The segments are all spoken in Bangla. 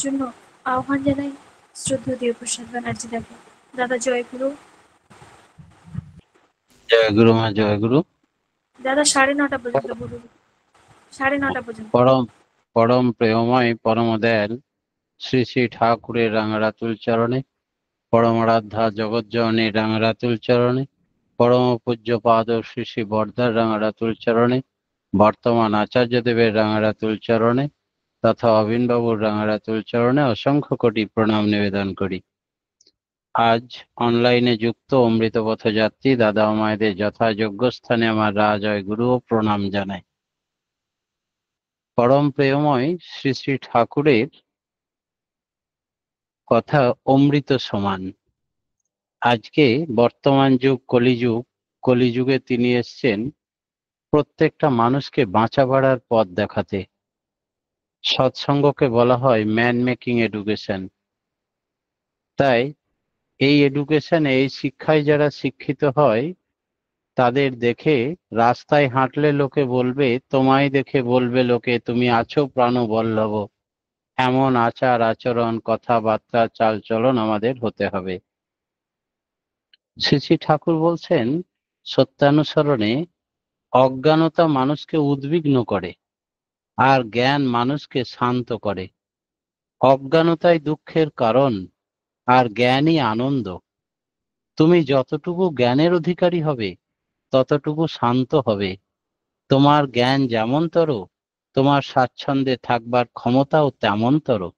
জন্য আহ্বান জানাই শ্রদ্ধেয় প্রসাদ ব্যানার্জি দাকে। দাদা জয়গুরু। জয় গুরু মা, জয় গুরু। দাদা 9:30 পর্যন্ত বলুন। 9:30 পর্যন্ত। পরম পরম প্রেমময় পরম দয়াল শ্রী শ্রী ঠাকুরের রাঙারাতুল চরণে, পরমারাধ্যা জগজ্জননীর রাঙারাতুল চরণে, পরম পূজ্য পাদ শ্রী শ্রী বর্ধার রাঙারাতুল চরণে, বর্তমান আচার্য দেবের রাঙারাতুল চরণে তথা অবিনবাবুর রাঙারাতুল চরণে অসংখ্য কোটি প্রণাম নিবেদন করি। আজ অনলাইনে যুক্ত অমৃত পথযাত্রী দাদা ও মায়েদের যথাযোগ্য স্থানে আমার রাজয় গুরু ও প্রণাম জানাই। পরম প্রেমময় শ্রী শ্রী ঠাকুরের কথা অমৃত সমান। আজকে বর্তমান যুগ কলিযুগ, কলিযুগে তিনি এসছেন প্রত্যেকটা মানুষকে বাঁচা বাড়ার পথ দেখাতে। সৎসঙ্গকে বলা হয় ম্যান মেকিং এডুকেশন। তাই এই এডুকেশন, এই শিক্ষায় যারা শিক্ষিত হয় তাদের দেখে রাস্তায় হাঁটলে লোকে বলবে, তোমায় দেখে বলবে লোকে তুমি আছো প্রাণবল্লভ। এমন আচার আচরণ, কথাবার্তা, চালচলন আমাদের হতে হবে। শ্রী শ্রী ঠাকুর বলছেন, সত্যানুসরণে অজ্ঞানতা মানুষকে উদ্বিগ্ন করে আর জ্ঞান মানুষকে শান্ত করে। অজ্ঞানতাই দুঃখের কারণ আর জ্ঞানই আনন্দ। তুমি যতটুকু জ্ঞানের অধিকারী হবে ততটুকু শান্ত হবে। তোমার জ্ঞান যেমনতর, তোমার স্বাচ্ছন্দ্যে থাকবার ক্ষমতাও তেমনতর।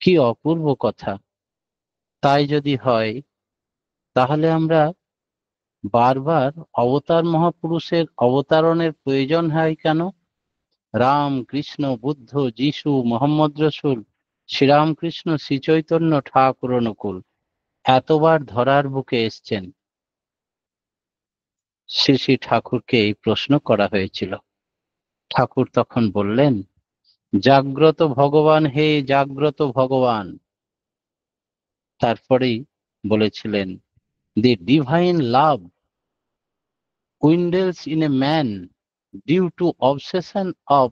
কি অপূর্ব কথা! তাই যদি হয় তাহলে আমরা বারবার অবতার মহাপুরুষের অবতারণের প্রয়োজন হয় কেন? রাম, কৃষ্ণ, বুদ্ধ, যিশু, মোহাম্মদ রসুল, শ্রীরামকৃষ্ণ, শ্রীচৈতন্য ঠাকুর অনুকূল এতবার ধরার বুকে এসছেন। শ্রী শ্রী ঠাকুরকে এই প্রশ্ন করা হয়েছিল। ঠাকুর তখন বললেন, জাগ্রত ভগবান হে জাগ্রত ভগবান। তারপরেই বলেছিলেন, the divine love dwindles in a man due to obsession of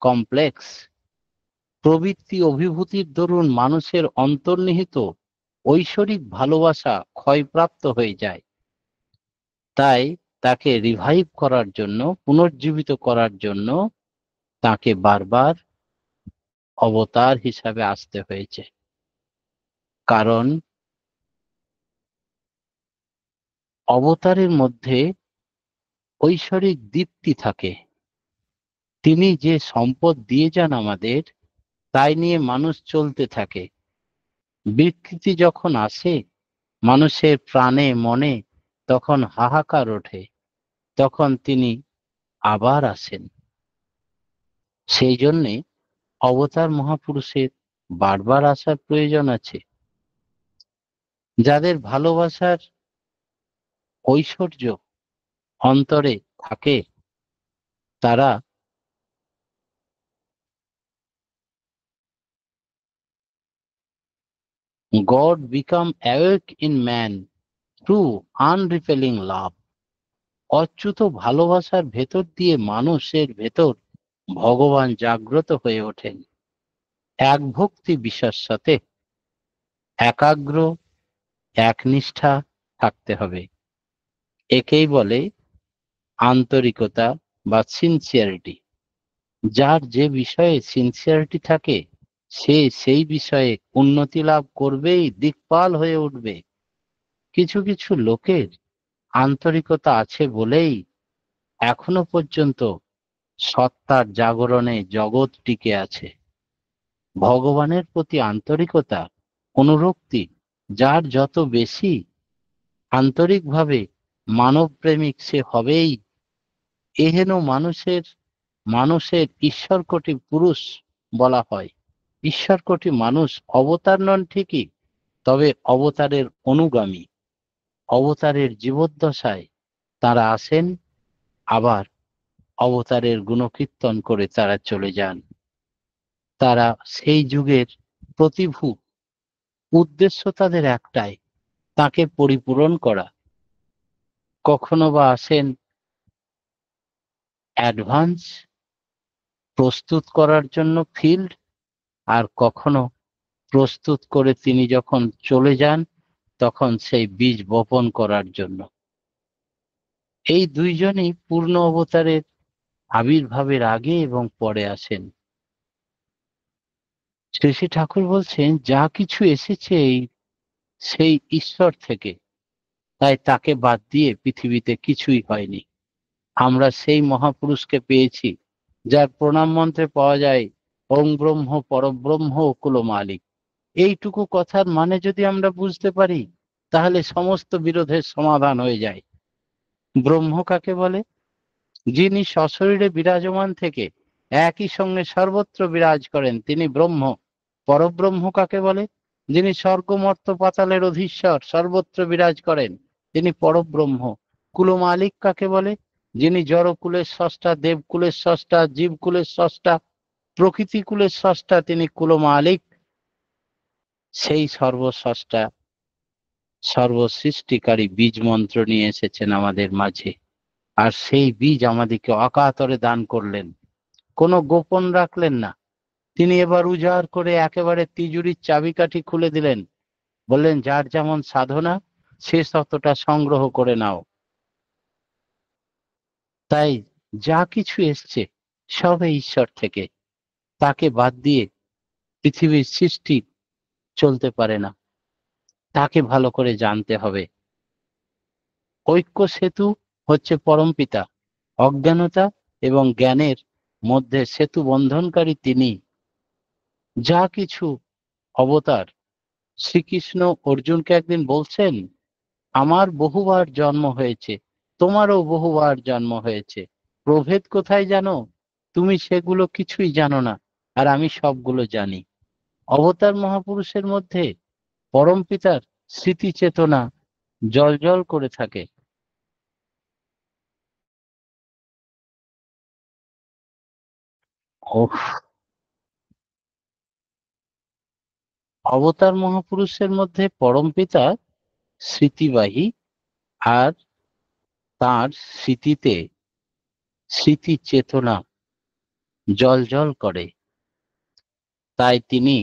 complex. প্রবৃত্তি অভিভূতির দরুন মানুষের অন্তর্নিহিত ঐশ্বরিক ভালোবাসা ক্ষয়প্রাপ্ত হয়ে যায়। তাই তাকে রিভাইভ করার জন্য, পুনর্জীবিত করার জন্য তাকে বারবার অবতার হিসাবে আসতে হয়েছে। কারণ অবতারের মধ্যে ঐশ্বরিক দীপ্তি থাকে। তিনি যে সম্পদ দিয়ে যান আমাদের, তাই নিয়ে মানুষ চলতে থাকে। বিকৃতি যখন আসে মানুষের প্রাণে মনে, তখন হাহাকার ওঠে, তখন তিনি আবার আসেন। সেই জন্যে অবতার মহাপুরুষের বারবার আসার প্রয়োজন আছে। যাদের ভালোবাসার ঐশ্বর্য অন্তরে থাকে তারা God become awake in man through unrepelling love। Achyuta ভালোবাসার ভেতর দিয়ে মানুষের ভেতর ভগবান জাগ্রত হয়ে ওঠেন। এক ভক্তি বিশ্বাস সাথে একাগ্র একনিষ্ঠা থাকতে হবে। একেই বলে আন্তরিকতা বা সিনসিয়ারিটি। যার যে বিষয়ে সিনসিয়ারিটি থাকে সে সেই বিষয়ে উন্নতি লাভ করবেই, দিকপাল হয়ে উঠবে। কিছু কিছু লোকের আন্তরিকতা আছে বলেই এখনো পর্যন্ত সত্তার জাগরণে জগৎ টিকে আছে। ভগবানের প্রতি আন্তরিকতা, অনুরক্তি যার যত বেশি, আন্তরিকভাবে মানব প্রেমিক সে হবেই। এহেন মানুষের মানুষের ঈশ্বর কোটি পুরুষ বলা হয়। ঈশ্বর কোটি মানুষ অবতার নন ঠিকই, তবে অবতারের অনুগামী। অবতারের জীবদ্দশায় তারা আসেন, আবার অবতারের গুণকীর্তন করে তারা চলে যান। তারা সেই যুগের প্রতিভু। উদ্দেশ্য তাদের একটাই, তাকে পরিপূরণ করা। কখনো বা আসেন অ্যাডভান্স প্রস্তুত করার জন্য ফিল্ড, আর কখনো প্রস্তুত করে তিনি যখন চলে যান তখন সেই বীজ বপন করার জন্য। এই দুইজনই পূর্ণ অবতারের আবির্ভাবের আগে এবং পরে আসেন। শ্রী শ্রী ঠাকুর বলছেন যা কিছু এসেছে সেই ঈশ্বর থেকে, তাই তাকে বাদ দিয়ে পৃথিবীতে কিছুই হয়নি। আমরা সেই মহাপুরুষকে পেয়েছি যার প্রণাম মন্ত্রে পাওয়া যায় ওং ব্রহ্ম পরব্রহ্ম অকুল মালিক। এইটুকু কথার মানে যদি আমরা বুঝতে পারি তাহলে সমস্ত বিরোধের সমাধান হয়ে যায়। ব্রহ্ম কাকে বলে? যিনি সশরীরে বিরাজমান থেকে একই সঙ্গে সর্বত্র বিরাজ করেন তিনি ব্রহ্ম। পরব্রহ্ম কাকে বলে? যিনি স্বর্গ মর্ত পাতালের অধীশ্বর, সর্বত্র বিরাজ করেন তিনি পরব্রহ্ম। কুল মালিক কাকে বলে? যিনি জড়কুলের স্রষ্টা, দেবকুলের স্রষ্টা, জীবকুলের স্রষ্টা, প্রকৃতি কুলের স্রষ্টা, তিনি কুল মালিক। সেই সর্বস্রষ্টা সর্বসৃষ্টিকারী বীজ মন্ত্র নিয়ে এসেছেন আমাদের মাঝে, আর সেই বীজ আমাদেরকে অকাতরে দান করলেন, কোনো গোপন রাখলেন না। তিনি এবার উজাড় করে একেবারে তিজুরির চাবিকাঠি খুলে দিলেন, বললেন যার যেমন সাধনা সে ততটা সংগ্রহ করে নাও। তাই যা কিছু এসছে সব এই ঈশ্বর থেকে, তাকে বাদ দিয়ে পৃথিবীর সৃষ্টি চলতে পারে না। তাকে ভালো করে জানতে হবে। ঐক্য সেতু হচ্ছে পরমপিতা, অজ্ঞানতা এবং জ্ঞানের মধ্যে সেতু বন্ধনকারী তিনি। যা কিছু অবতার, শ্রীকৃষ্ণ অর্জুনকে একদিন বলছেন আমার বহুবার জন্ম হয়েছে, তোমারও বহুবার জন্ম হয়েছে, প্রভেদ কোথায় জানো? তুমি সেগুলো কিছুই জানো না, আর আমি সবগুলো জানি। অবতার মহাপুরুষের মধ্যে পরমপিতার স্মৃতি চেতনা জ্বলজ্বল করে থাকে। ওহ, অবতার মহাপুরুষের মধ্যে পরমপিতা স্মৃতিবাহী, আর তার স্মৃতিতে স্মৃতি চেতনা জ্বলজ্বল করে, তাই তিনি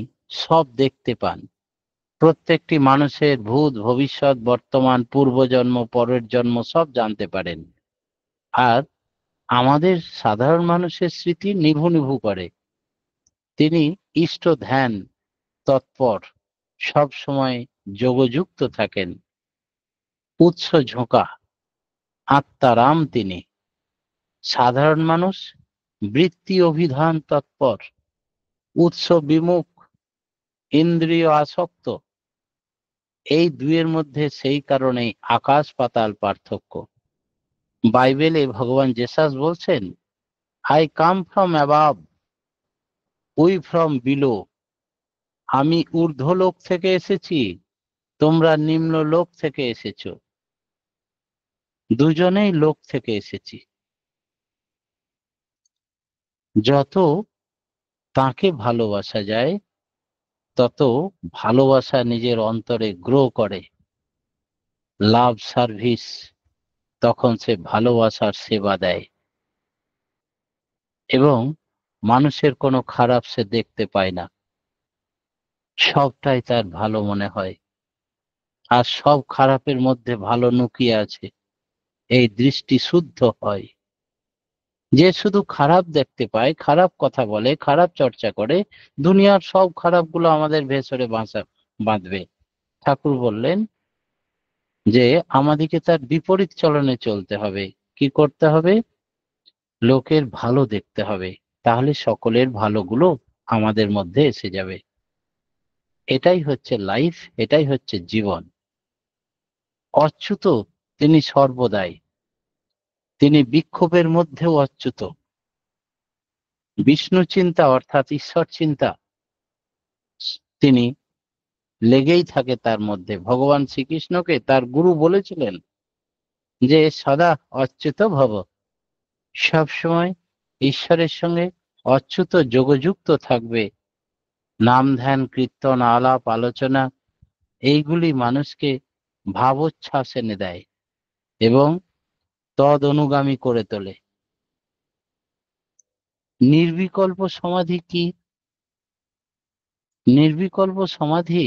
সব দেখতে পান। প্রত্যেকটি মানুষের ভূত ভবিষ্যৎ বর্তমান পূর্বজন্ম পরের জন্ম সব জানতে পারেন। আর আমাদের সাধারণ মানুষের স্মৃতি নিভু নিভু করে। তিনি ইষ্ট ধ্যান তৎপর, সব সময় যোগযুক্ত থাকেন, উৎস ঝোঁকা আত্মারাম তিনি। সাধারণ মানুষ বৃত্তি অভিধান তৎপর, উৎস বিমুখ, ইন্দ্রিয় আসক্ত। এই দুইয়ের মধ্যে সেই কারণেই আকাশ পাতাল পার্থক্য। বাইবেলে ভগবান জেসাস বলছেন I come from above, we from below. আমি ঊর্ধ্বলোক থেকে এসেছি, তোমরা নিম্ন লোক থেকে এসেছো। দুজনেই লোক থেকে এসেছি। যত তাকে ভালোবাসা যায় তত ভালোবাসা নিজের অন্তরে গ্রো করে। লাভ সার্ভিস, তখন সে ভালোবাসার সেবা দেয় এবং মানুষের কোনো খারাপ সে দেখতে পায় না, সবটাই তার ভালো মনে হয়। আর সব খারাপের মধ্যে ভালো লুকিয়ে আছে, এই দৃষ্টি শুদ্ধ হয়। যে শুধু খারাপ দেখতে পায়, খারাপ কথা বলে, খারাপ চর্চা করে, দুনিয়ার সব খারাপগুলো আমাদের ভেতরে বাঁধবে। ঠাকুর বললেন যে আমাদেরকে তার বিপরীত চলনে চলতে হবে। কি করতে হবে? লোকের ভালো দেখতে হবে, তাহলে সকলের ভালোগুলো আমাদের মধ্যে এসে যাবে। এটাই হচ্ছে লাইফ, এটাই হচ্ছে জীবন। অচ্যুত তিনি সর্বদাই, তিনি বিক্ষোভের মধ্যেও অচ্যুত। বিষ্ণু চিন্তা অর্থাৎ ঈশ্বর চিন্তা তিনি লেগেই থাকে তার মধ্যে। ভগবান শ্রীকৃষ্ণকে তার গুরু বলেছিলেন যে সদা অচ্যুত ভব, সব সময় ঈশ্বরের সঙ্গে অচ্যুত যোগযুক্ত থাকবে। নাম ধ্যান কীর্তন আলাপ আলোচনা এইগুলি মানুষকে ভাবোচ্ছ্বাস এনে দেয় এবং তদ অনুগামী করে তোলে। নির্বিকল্প সমাধি কি? নির্বিকল্প সমাধি,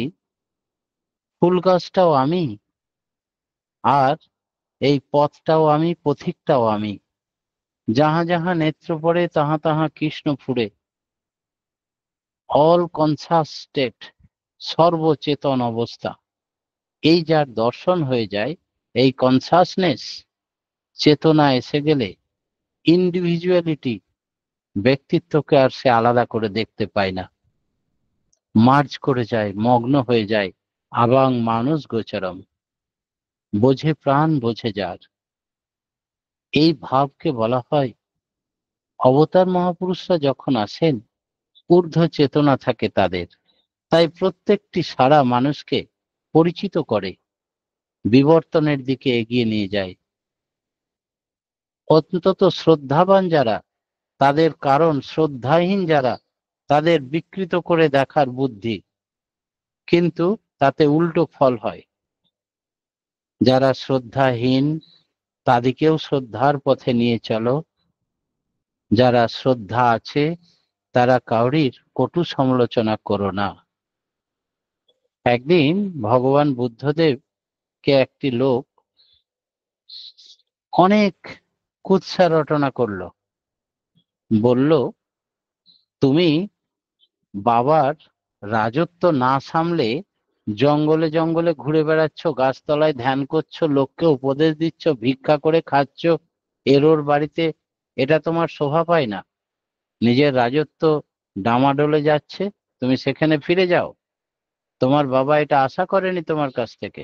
ফুল গাছটাও আমি, আর এই পথটাও আমি, পথিকটাও আমি। যাহা যাহা নেত্র পড়ে তাহা তাহা কৃষ্ণ ফুরে। অল কনসাস স্টেট, সর্বচেতন অবস্থা। এই যার দর্শন হয়ে যায়, এই কনসাসনেস, চেতনা এসে গেলে ইন্ডিভিজুয়ালিটি, ব্যক্তিত্বকে আর সে আলাদা করে দেখতে পায় না, মার্জ করে যায়, মগ্ন হয়ে যায়। আবাং মানুষ গোচরম, বোঝে প্রাণ বোঝে যার। এই ভাবকে বলা হয়, অবতার মহাপুরুষরা যখন আসেন, ঊর্ধ্ব চেতনা থাকে তাদের। তাই প্রত্যেকটি সারা মানুষকে পরিচিত করে, বিবর্তনের দিকে এগিয়ে নিয়ে যায়। অন্তত শ্রদ্ধাবান যারা, তাদের কারণ, শ্রদ্ধাহীন যারা, তাদের বিকৃত করে দেখার বুদ্ধি, কিন্তু তাতে উল্টো ফল হয়। যারা শ্রদ্ধাহীন তাদেরকেও শ্রদ্ধার পথে নিয়ে চলো, যারা শ্রদ্ধা আছে তারা কাউরির কটু সমালোচনা করো না। একদিন ভগবান বুদ্ধদেবকে একটি লোক অনেক কুৎসা রটনা করলো। বলল, তুমি বাবার রাজত্ব না সামলে জঙ্গলে জঙ্গলে ঘুরে বেড়াচ্ছ, গাছতলায় ধ্যান করছো, লোককে উপদেশ দিচ্ছ, ভিক্ষা করে খাচ্ছ, এর ওর বাড়িতে। এটা তোমার শোভা পায় না। নিজের রাজত্ব ডামাডোলে যাচ্ছে, তুমি সেখানে ফিরে যাও। তোমার বাবা এটা আশা করেনি তোমার কাছ থেকে।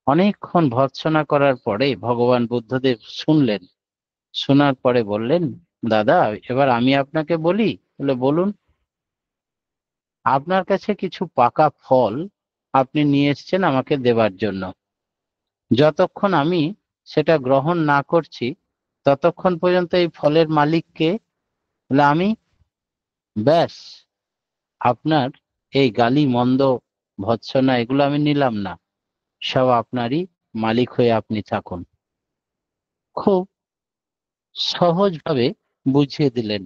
অনেকক্ষণ ভর্ৎসনা করার পরে ভগবান বুদ্ধদেব শুনলেন। শোনার পরে বললেন, দাদা এবার আমি আপনাকে বলি। বলে, বলুন। আপনার কাছে কিছু পাকা ফল আপনি নিয়ে এসেছেন আমাকে দেবার জন্য। যতক্ষণ আমি সেটা গ্রহণ না করছি, ততক্ষণ পর্যন্ত এই ফলের মালিককে, বলে আমি, ব্যাস, আপনার এই গালি মন্দ ভৎসনা এগুলো আমি নিলাম না, সব আপনারই মালিক হয়ে আপনি থাকুন। খুব সহজভাবে বুঝিয়ে দিলেন।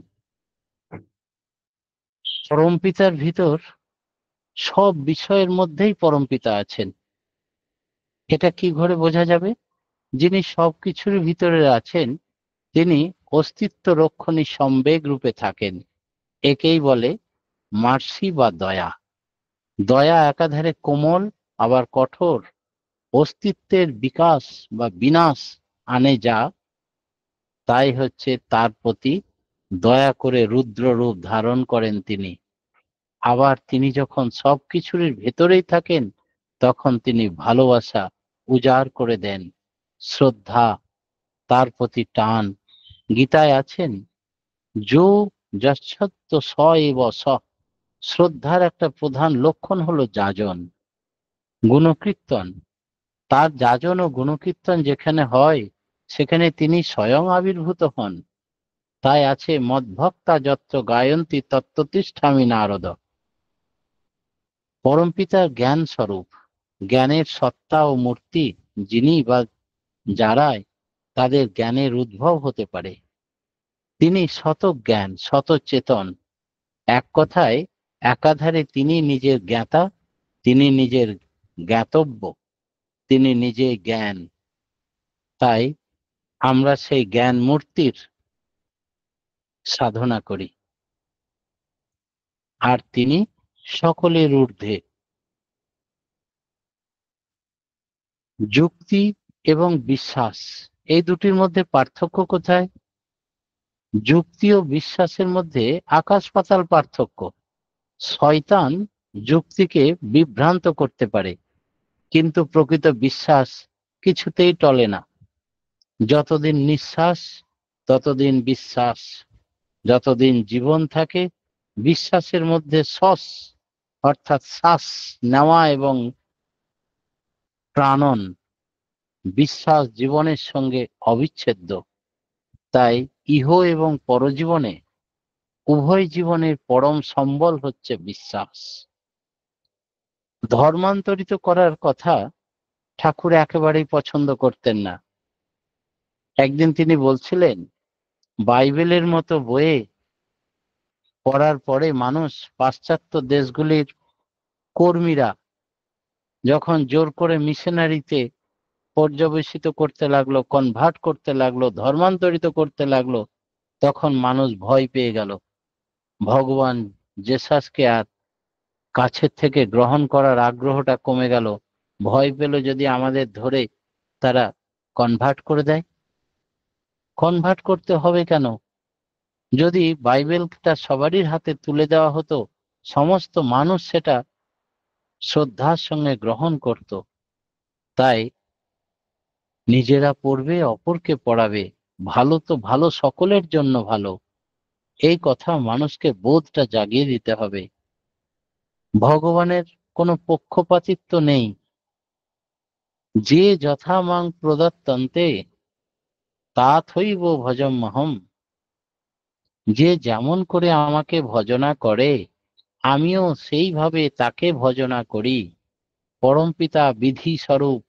পরমপিতার ভিতর সব বিষয়ের মধ্যেই পরমপিতা আছেন। এটা কি করে বোঝা যাবে? যিনি সবকিছুর ভিতরে আছেন, তিনি অস্তিত্ব রক্ষণী সম্বেগ রূপে থাকেন। একেই বলে মার্সি বা দয়া। দয়া একাধারে কোমল আবার কঠোর, অস্তিত্বের বিকাশ বা বিনাশ আনে যা, তাই হচ্ছে তার প্রতি দয়া করে রুদ্র রূপ ধারণ করেন তিনি। আবার তিনি যখন সবকিছুর ভেতরেই থাকেন, তখন তিনি ভালোবাসা উজাড় করে দেন, শ্রদ্ধা, তার প্রতি টান। গীতায় আছেন, যো যচ্ছত্ব স এব স। শ্রদ্ধার একটা প্রধান লক্ষণ হলো যাজন, গুণকীর্তন। তার যাজন ও গুণকীর্তন যেখানে হয়, সেখানে তিনি স্বয়ং আবির্ভূত হন। তাই আছে, মদ্ভক্তা যত্র গায়ন্তী তত্ত্বতিষ্ঠামি নারদ। পরমপিতার জ্ঞান স্বরূপ, জ্ঞানের সত্তা ও মূর্তি যিনি বা যারাই, তাদের জ্ঞানের উদ্ভব হতে পারে। তিনি শত জ্ঞান, শত চেতন। এক কথায় একাধারে তিনি নিজের জ্ঞাতা, তিনি নিজের জ্ঞাতব্য, তিনি নিজে জ্ঞান। তাই আমরা সেই জ্ঞান মূর্তির সাধনা করি, আর তিনি সকলের ঊর্ধ্বে। যুক্তি এবং বিশ্বাস, এই দুটির মধ্যে পার্থক্য কোথায়? যুক্তি ও বিশ্বাসের মধ্যে আকাশ পাতাল পার্থক্য। শয়তান যুক্তিকে বিভ্রান্ত করতে পারে, কিন্তু প্রকৃত বিশ্বাস কিছুতেই টলে না। যতদিন নিঃশ্বাস ততদিন বিশ্বাস, যতদিন জীবন থাকে বিশ্বাসের মধ্যে শ্বাস, অর্থাৎ শ্বাস নেওয়া এবং প্রাণন, বিশ্বাস জীবনের সঙ্গে অবিচ্ছেদ্য। তাই ইহ এবং পরজীবনে, উভয় জীবনের পরম সম্বল হচ্ছে বিশ্বাস। ধর্মান্তরিত করার কথা ঠাকুর একেবারেই পছন্দ করতেন না। একদিন তিনি বলছিলেন, বাইবেলের মতো বইয়ে পড়ার পরে মানুষ পাশ্চাত্য দেশগুলির কর্মীরা যখন জোর করে মিশনারিতে পর্যবেসিত করতে লাগলো, কনভার্ট করতে লাগলো, ধর্মান্তরিত করতে লাগলো, তখন মানুষ ভয় পেয়ে গেল। ভগবান জেসাসকে আর কাছের থেকে গ্রহণ করার আগ্রহটা কমে গেল। ভয় পেল যদি আমাদের ধরে তারা কনভার্ট করে দেয়। কনভার্ট করতে হবে কেন? যদি বাইবেলটা সবারই হাতে তুলে দেওয়া হতো, সমস্ত মানুষ সেটা শ্রদ্ধার সঙ্গে গ্রহণ করত। তাই নিজেরা পড়বে, অপরকে পড়াবে, ভালো তো ভালো, সকলের জন্য ভালো, এই কথা মানুষকে বোধটা জাগিয়ে দিতে হবে। ভগবানের কোনো পক্ষপাতিত্ব নেই। যে যথা মাং প্রদত্তন্তে তাথৈব ভজম্যহম। যে যেমন করে আমাকে ভজনা করে, আমিও সেইভাবে তাকে ভজনা করি। পরমপিতা বিধি স্বরূপ।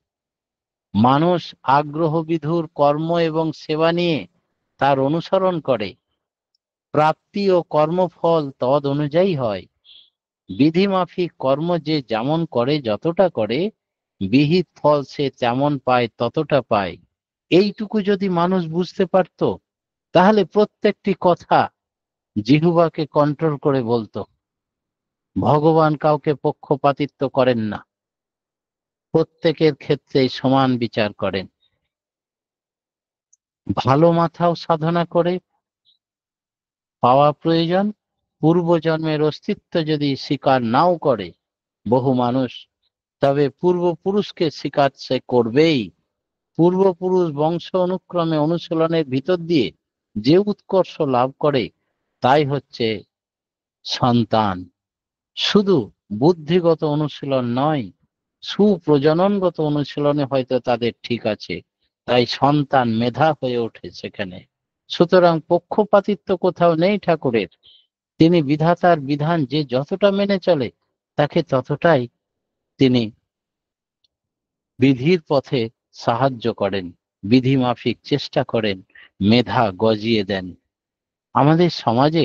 মানুষ আগ্রহ বিধুর কর্ম এবং সেবা নিয়ে তার অনুসরণ করে। প্রাপ্তি ও কর্মফল তদ অনুযায়ী হয়। বিধি মাফিক কর্ম যে যেমন করে, যতটা করে, বিহিত ফল সে তেমন পায়, ততটা পায়। এইটুকু যদি মানুষ বুঝতে পারত, তাহলে প্রত্যেকটি কথা জিহ্বাকে কন্ট্রোল করে বলতো। ভগবান কাউকে পক্ষপাতিত্ব করেন না, প্রত্যেকের ক্ষেত্রে সমান বিচার করেন। ভালো মাথাও সাধনা করে পাওয়া প্রয়োজন। পূর্বজন্মের অস্তিত্ব যদি স্বীকার নাও করে বহু মানুষ, তবে পূর্বপুরুষকে স্বীকার সে করবেই। পূর্বপুরুষ বংশ অনুক্রমে অনুশীলনের ভিতর দিয়ে যে উৎকর্ষ লাভ করে, তাই হচ্ছে সন্তান। শুধু বুদ্ধিগত অনুশীলন নয়, সুপ্রজননগত অনুশীলনে হয়তো তাদের ঠিক আছে, তাই সন্তান মেধা হয়ে ওঠে সেখানে। সুতরাং পক্ষপাতিত্ব কোথাও নেই ঠাকুরের। তিনি বিধাতার বিধান যে যতটা মেনে চলে, তাকে ততটাই তিনি বিধির পথে সাহায্য করেন, বিধি মাফিক চেষ্টা করেন, মেধা গজিয়ে দেন। আমাদের সমাজে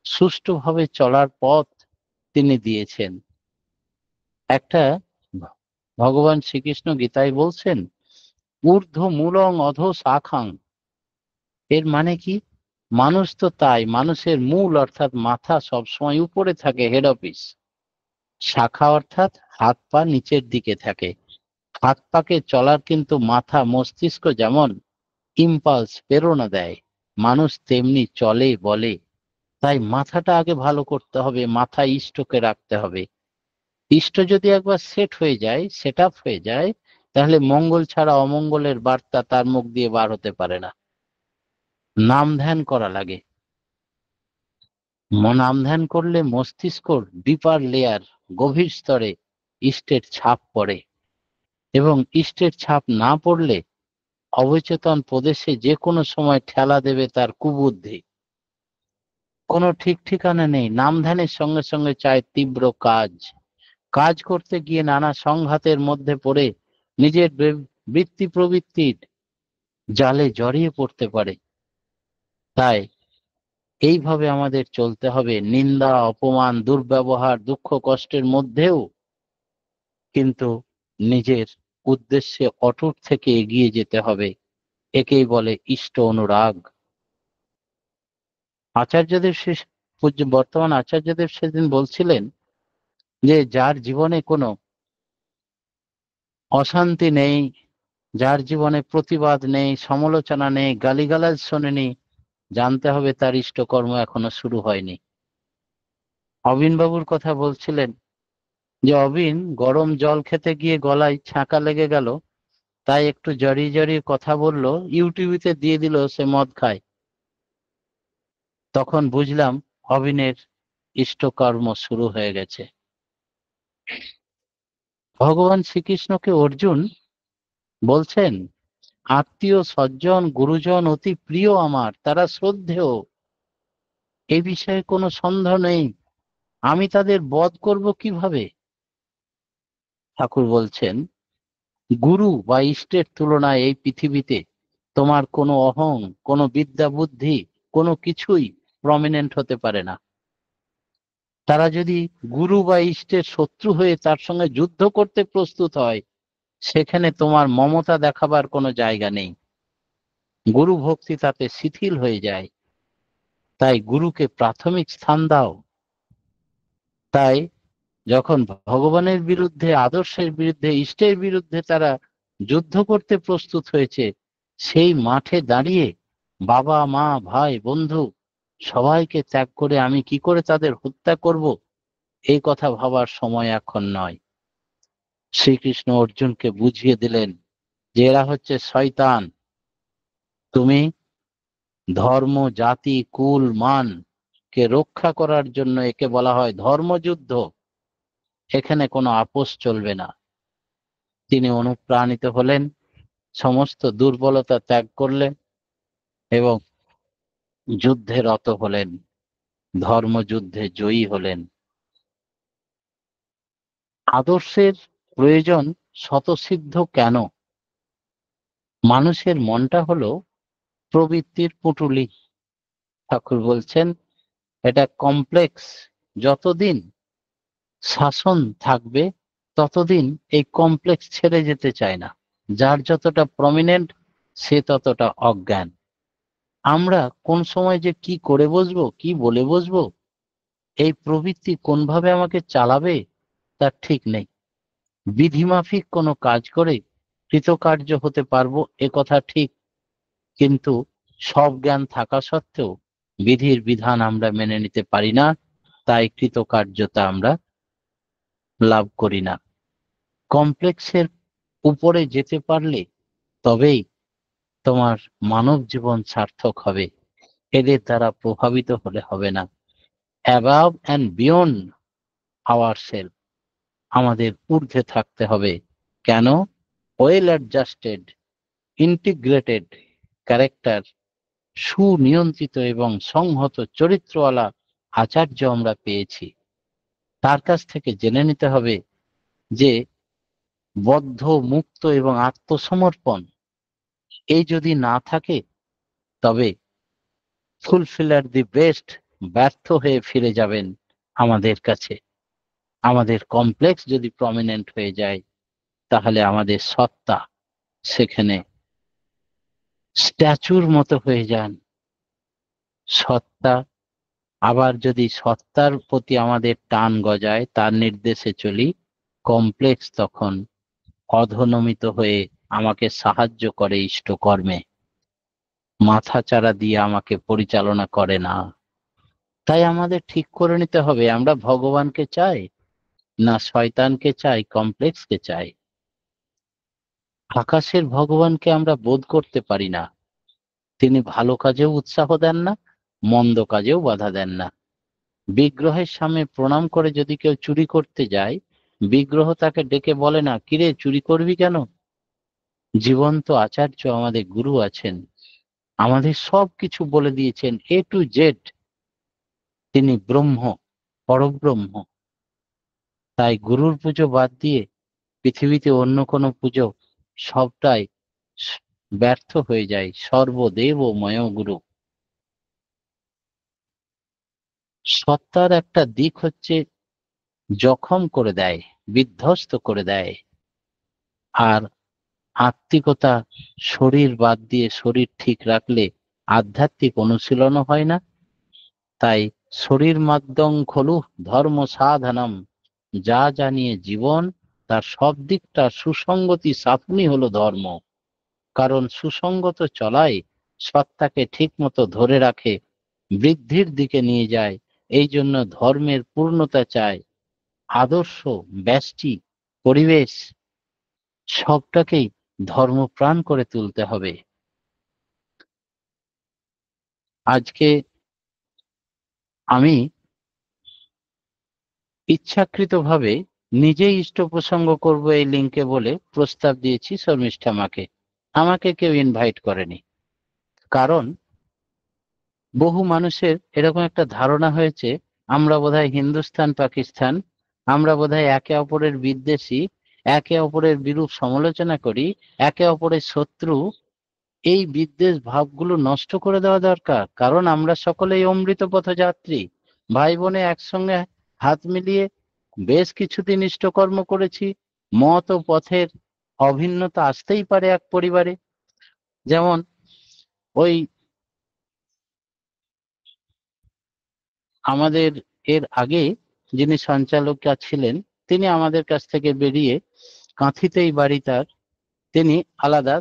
সুষ্ঠুভাবে চলার পথ তিনি দিয়েছেন। একটা ভগবান শ্রীকৃষ্ণ গীতায় বলছেন, ঊর্ধ্ব মূলং অধ শাখাং। এর মানে কি? মানুষ তো তাই, মানুষের মূল অর্থাৎ মাথা সবসময় উপরে থাকে, হেড অফিস। শাখা অর্থাৎ হাত পা নিচের দিকে থাকে। হাত পাকে চলার কিন্তু মাথা মস্তিষ্ক যেমন ইম্পালস প্রেরণা দেয়, মানুষ তেমনি চলে বলে। তাই মাথাটা আগে ভালো করতে হবে, মাথা ইষ্টকে রাখতে হবে। ইষ্ট যদি একবার সেট হয়ে যায়, সেট আপ হয়ে যায়, তাহলে মঙ্গল ছাড়া অমঙ্গলের বার্তা তার মুখ দিয়ে বার হতে পারে না। নাম ধ্যান করা লাগে। নাম ধ্যান করলে মস্তিষ্কর ডিপার লেয়ার, গভীর স্তরে ইষ্টের ছাপ পড়ে, এবং ইষ্টের ছাপ না পড়লে অবচেতন প্রদেশে যে কোনো সময় ঠেলা দেবে তার কুবুদ্ধি। কোনো ঠিক ঠিকানা নেই। নাম ধ্যানের সঙ্গে সঙ্গে চায় তীব্র কাজ। কাজ করতে গিয়ে নানা সংঘাতের মধ্যে পড়ে নিজের বৃত্তি প্রবৃত্তির জালে জড়িয়ে পড়তে পারে। তাই এইভাবে আমাদের চলতে হবে, নিন্দা, অপমান, দুর্ব্যবহার, দুঃখ কষ্টের মধ্যেও কিন্তু নিজের উদ্দেশ্যে অটুট থেকে এগিয়ে যেতে হবে। একেই বলে ইষ্ট অনুরাগ। আচার্যদেব বর্তমান আচার্যদেব সেদিন বলছিলেন যে যার জীবনে কোনো অশান্তি নেই, যার জীবনে প্রতিবাদ নেই, সমালোচনা নেই, গালিগালাজ শোনেনি, জানতে হবে তার ইষ্টকর্ম এখনো শুরু হয়নি। অবিন বাবুর কথা বলছিলেন যে অবিন গরম জল খেতে গিয়ে গলায় ছাঁকা লেগে গেল, তাই একটু জড়িয়ে জড়িয়ে কথা বলল, ইউটিউবে দিয়ে দিল সে মদ খায়। তখন বুঝলাম অবিনের ইষ্টকর্ম শুরু হয়ে গেছে। ভগবান শ্রীকৃষ্ণকে অর্জুন বলছেন, আত্মীয় সজ্জন গুরুজন অতি প্রিয় আমার, তারা শ্রদ্ধেয়, এ বিষয়ে কোনো সন্দেহ নেই। আমি তাদের বধ করব কিভাবে? ঠাকুর বলছেন, গুরু বা ইষ্টের তুলনায় এই পৃথিবীতে তোমার কোনো অহং, কোনো বিদ্যা বুদ্ধি, কোনো কিছুই প্রমিনেন্ট হতে পারে না। তারা যদি গুরু বা ইষ্টের শত্রু হয়ে তার সঙ্গে যুদ্ধ করতে প্রস্তুত হয়, সেখানে তোমার মমতা দেখাবার কোনো জায়গা নেই। গুরু ভক্তি তাতে শিথিল হয়ে যায়। তাই গুরুকে প্রাথমিক স্থান দাও। তাই যখন ভগবানের বিরুদ্ধে, আদর্শের বিরুদ্ধে, ইষ্টের বিরুদ্ধে তারা যুদ্ধ করতে প্রস্তুত হয়েছে, সেই মাঠে দাঁড়িয়ে বাবা মা ভাই বন্ধু সবাইকে ত্যাগ করে আমি কি করে তাদের হত্যা করব, এই কথা ভাবার সময় এখন নয়। শ্রীকৃষ্ণ অর্জুনকে বুঝিয়ে দিলেন যে এরা হচ্ছে শয়তান। তুমি ধর্ম জাতি কুল মান কে রক্ষা করার জন্য, একে বলা হয় ধর্মযুদ্ধ, এখানে কোনো আপোষ চলবে না। তিনি অনুপ্রাণিত হলেন, সমস্ত দুর্বলতা ত্যাগ করলেন এবং যুদ্ধে রত হলেন, ধর্মযুদ্ধে জয়ী হলেন। আদর্শের প্রয়োজন স্বতঃসিদ্ধ কেন? মানুষের মনটা হলো প্রবৃত্তির পুঁটুলি। ঠাকুর বলছেন এটা কমপ্লেক্স। যতদিন শাসন থাকবে ততদিন এই কমপ্লেক্স ছেড়ে যেতে চায় না। যার যতটা প্রমিনেন্ট সে ততটা অজ্ঞান। আমরা কোন সময় যে কি করে বসবো, কি বলে বসবো, এই প্রবৃত্তি কোনভাবে আমাকে চালাবে তার ঠিক নেই। বিধিমাফিক কোনো কাজ করে কৃতকার্য হতে পারবো এ কথা ঠিক, কিন্তু সব জ্ঞান থাকা সত্ত্বেও বিধির বিধান আমরা মেনে নিতে পারি না, তাই কৃতকার্যতা আমরা লাভ করি না। কমপ্লেক্সের উপরে যেতে পারলে তবেই তোমার মানব জীবন সার্থক হবে। এদের দ্বারা প্রভাবিত হলে হবে না। Above and beyond our self, আমাদের ঊর্ধ্বে থাকতে হবে। কেন? ওয়েল অ্যাডজাস্টেড ইন্টিগ্রেটেড ক্যারেক্টার, সুনিয়ন্ত্রিত এবং সংহত চরিত্রওয়ালা আচার্য আমরা পেয়েছি। তার কাছ থেকে জেনে নিতে হবে যে বদ্ধ মুক্ত এবং আত্মসমর্পণ এই যদি না থাকে তবে ফুলফিলার দি বেস্ট ব্যর্থ হয়ে ফিরে যাবেন আমাদের কাছে। আমাদের কমপ্লেক্স যদি প্রমিনেন্ট হয়ে যায় তাহলে আমাদের সত্তা সেখানে স্ট্যাচুর মতো হয়ে যান। সত্তা আবার যদি সত্তার প্রতি আমাদের টান গজায়, তার নির্দেশে চলি, কমপ্লেক্স তখন অধনমিত হয়ে আমাকে সাহায্য করে ইষ্টকর্মে, মাথাচাড়া দিয়ে আমাকে পরিচালনা করে না। তাই আমাদের ঠিক করে নিতে হবে আমরা ভগবানকে চাই না শয়তানকে চাই, কমপ্লেক্সকে চাই। আকাশের ভগবানকে আমরা বোধ করতে পারি না। তিনি ভালো কাজেও উৎসাহ দেন না, মন্দ কাজেও বাধা দেন না। বিগ্রহের সামনে প্রণাম করে যদি কেউ চুরি করতে যায়, বিগ্রহ তাকে ডেকে বলে না, কিরে চুরি করবি কেন? জীবন্ত আচার্য আমাদের গুরু আছেন, আমাদের সব কিছু বলে দিয়েছেন এ টু জেড। তিনি ব্রহ্ম, পরব্রহ্ম। তাই গুরুর পুজো বাদ দিয়ে পৃথিবীতে অন্য কোনো পুজো সবটাই ব্যর্থ হয়ে যায়। সর্বদেবময় গুরু। সত্তার একটা দিক হচ্ছে জখম করে দেয়, বিধ্বস্ত করে দেয়। আর আত্মিকতা, শরীর বাদ দিয়ে শরীর ঠিক রাখলে আধ্যাত্মিক অনুশীলনও হয় না। তাই শরীর মাধ্যম খলু ধর্ম সাধনম, যা জানিয়ে জীবন তার সব দিকটা সুসঙ্গতি সাধনই হলো ধর্ম। কারণ সুসঙ্গত চলাই সত্তাকে ঠিক মতো ধরে রাখে, বৃদ্ধির দিকে নিয়ে যায়। এই জন্য ধর্মের পূর্ণতা চায়। আদর্শ, ব্যষ্টি, পরিবেশ সবটাকেই ধর্মপ্রাণ করে তুলতে হবে। আজকে আমি ইচ্ছাকৃতভাবে নিজেই ইষ্ট প্রসঙ্গ করব এই লিঙ্কে বলে প্রস্তাব দিয়েছি শর্মিষ্ঠা মাকে। আমাকে কেউ ইনভাইট করেনি। কারণ বহু মানুষের এরকম একটা ধারণা হয়েছে আমরা বোধহয় হিন্দুস্তান পাকিস্তান, আমরা বোধহয় একে অপরের বিদ্বেষী, একে অপরের বিরূপ সমালোচনা করি, একে অপরের শত্রু। এই বিদ্বেষ ভাবগুলো নষ্ট করে দেওয়া দরকার। কারণ আমরা সকলেই অমৃত পথযাত্রী, ভাই বোনে একসঙ্গে হাত মিলিয়ে বেশ কিছুদিন ইষ্টকর্ম করেছি। মত ও পথের অভিন্নতা আসতেই পারে এক পরিবারে। যেমন ওই আমাদের এর আগে যিনি সঞ্চালকা ছিলেন, তিনি আমাদের কাছ থেকে বেরিয়ে কাঁথিতেই বাড়ি তার, তিনি আলাদা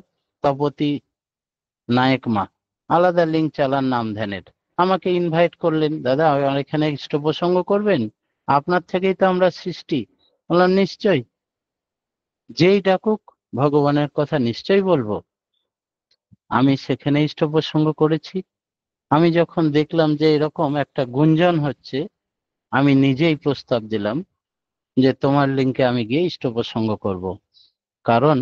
তপতী নায়েক মা, আলাদা লিঙ্ক চালান নাম ধ্যানের। আমাকে ইনভাইট করলেন, দাদা আমার এখানে ইষ্ট প্রসঙ্গ করবেন, আপনার থেকেই তো আমরা সৃষ্টি। বললাম নিশ্চয়ই, যেই ডাকুক ভগবানের কথা নিশ্চয়ই বলবো। আমি সেখানে ইষ্ট প্রসঙ্গ করেছি। আমি যখন দেখলাম যে এরকম একটা গুঞ্জন হচ্ছে, আমি নিজেই প্রস্তাব দিলাম যে তোমার লিঙ্কে আমি গিয়ে ইষ্ট প্রসঙ্গ করব। কারণ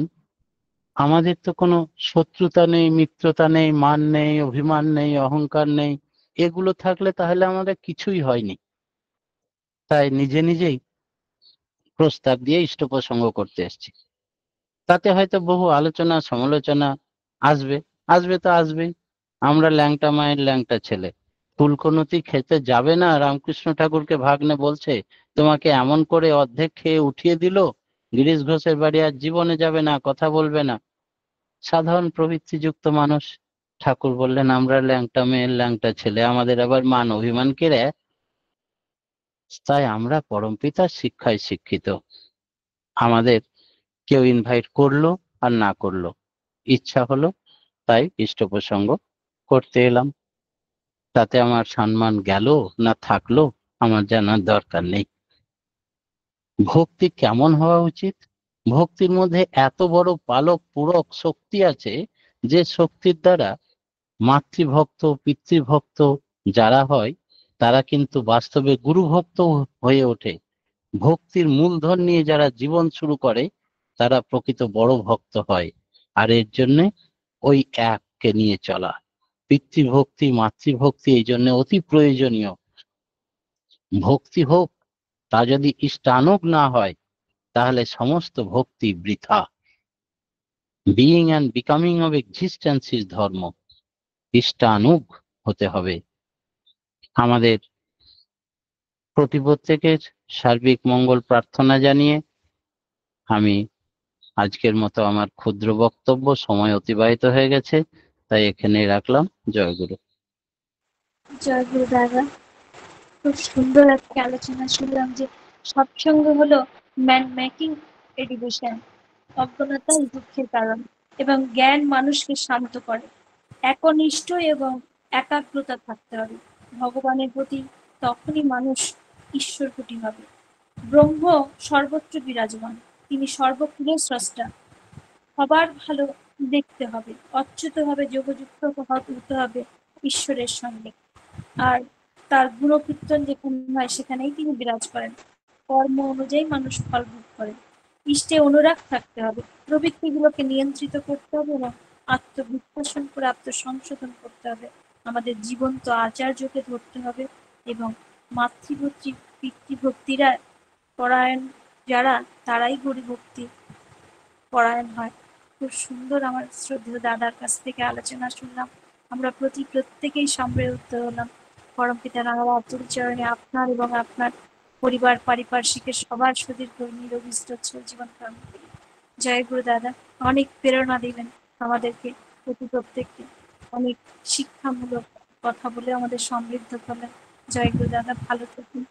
আমাদের তো কোনো শত্রুতা নেই, মিত্রতা নেই, মান নেই, অভিমান নেই, অহংকার নেই। এগুলো থাকলে তাহলে আমাদের কিছুই হয়নি। তাই নিজে নিজেই প্রস্তাব দিয়ে ইষ্ট প্রসঙ্গ করতে এসেছি। তাতে হয়তো বহু আলোচনা সমালোচনা আসবে, আসবে তো আসবেই। আমরা ল্যাংটা মায়ের ল্যাংটা ছেলে, ফুলকনতি খেতে যাবে না, রামকৃষ্ণ ঠাকুরকে ভাগ্নে বলছে তোমাকে এমন করে অর্ধেক খেয়ে উঠিয়ে দিল, গিরিশ ঘোষের বাড়ি আর জীবনে যাবে না, কথা বলবে না। সাধারণ প্রবৃত্তিযুক্ত মানুষ। ঠাকুর বললেন আমরা ল্যাংটা মেয়ের ল্যাংটা ছেলে, আমাদের আবার মান অভিমান কেড়ে। তাই আমরা পরমপিতার শিক্ষায় শিক্ষিত। আমাদের কেউ ইনভাইট করলো আর না করলো, ইচ্ছা হলো তাই ইষ্ট প্রসঙ্গ করতে এলাম। তাতে আমার সম্মান গেল না থাকলো আমার জানার দরকার নেই। ভক্তি কেমন হওয়া উচিত? ভক্তির মধ্যে এত বড় পালক পূরক শক্তি আছে, যে শক্তির দ্বারা মাতৃভক্ত পিতৃভক্ত যারা হয় তারা কিন্তু বাস্তবে গুরুভক্ত হয়ে ওঠে। ভক্তির মূলধন নিয়ে যারা জীবন শুরু করে তারা প্রকৃত বড় ভক্ত হয়। আর এর জন্য ওই এককে নিয়ে চলা, পিতৃভক্তি মাতৃভক্তি এই জন্য অতি প্রয়োজনীয়। ভক্তি হোক, তা যদি ইষ্টানুগ না হয় তাহলে সমস্ত ভক্তি বৃথা। Being and becoming of existence is ধর্ম। ইষ্টানুগ হতে হবে। আমাদের প্রত্যেকের সার্বিক মঙ্গল প্রার্থনা জানিয়ে আমি আজকের মতো আমার ক্ষুদ্র বক্তব্য, সময় অতিবাহিত হয়ে গেছে, তাই এখানে রাখলাম। জয় গুরু। জয় গুরু দাদা। খুব সুন্দর একটা আলোচনা শুনলাম যে সৎসঙ্গ হলো ম্যান মেকিং এডুকেশন, অজ্ঞানতাই দুঃখের কারণ, এবং জ্ঞান মানুষকে শান্ত করে। একনিষ্ঠ এবং একাগ্রতা থাকতে হবে ভগবানের প্রতি, তখনই মানুষ ঈশ্বরকুটি হবে। ব্রহ্ম সর্বত্র বিরাজমান, তিনি সর্বকুলের স্রষ্টা। সবার ভালো দেখতে হবে, অচ্যুতভাবে যোগযুক্ত হতে হবে ঈশ্বরের সঙ্গে। আর তার গুণকীর্তন যেখানে হয় সেখানেই তিনি বিরাজ করেন। কর্ম অনুযায়ী মানুষ ফল ভোগ করে। ইষ্টে অনুরাগ থাকতে হবে, প্রবৃত্তিগুলোকে নিয়ন্ত্রিত করতে হবে এবং আত্মবিশ্লেষণ করে আত্মসংশোধন করতে হবে। আমাদের জীবন্ত আচার্যকে ধরতে হবে এবং মাতৃভক্তি পিতৃভক্তিরা পরায়ণ যারা, তারাই হরিভক্তি পরায়ণ হয়। খুব সুন্দর আমার শ্রদ্ধেয় দাদার কাছ থেকে আলোচনা শুনলাম। আমরা প্রত্যেকেই সমৃদ্ধ হলাম। পরমপিতা রাঙার অতুল চরণে আপনার এবং আপনার পরিবার পারিপার্শ্বিকের সবার সুদীর্ঘ নিরোগী সচ্ছল জীবন কামনা করি। জয় গুরু দাদা। অনেক প্রেরণা দিলেন আমাদেরকে, প্রত্যেককে অনেক শিক্ষামূলক কথা বলে আমাদের সমৃদ্ধ করলেন। জয় গুরু দাদা, ভালো থাকুন।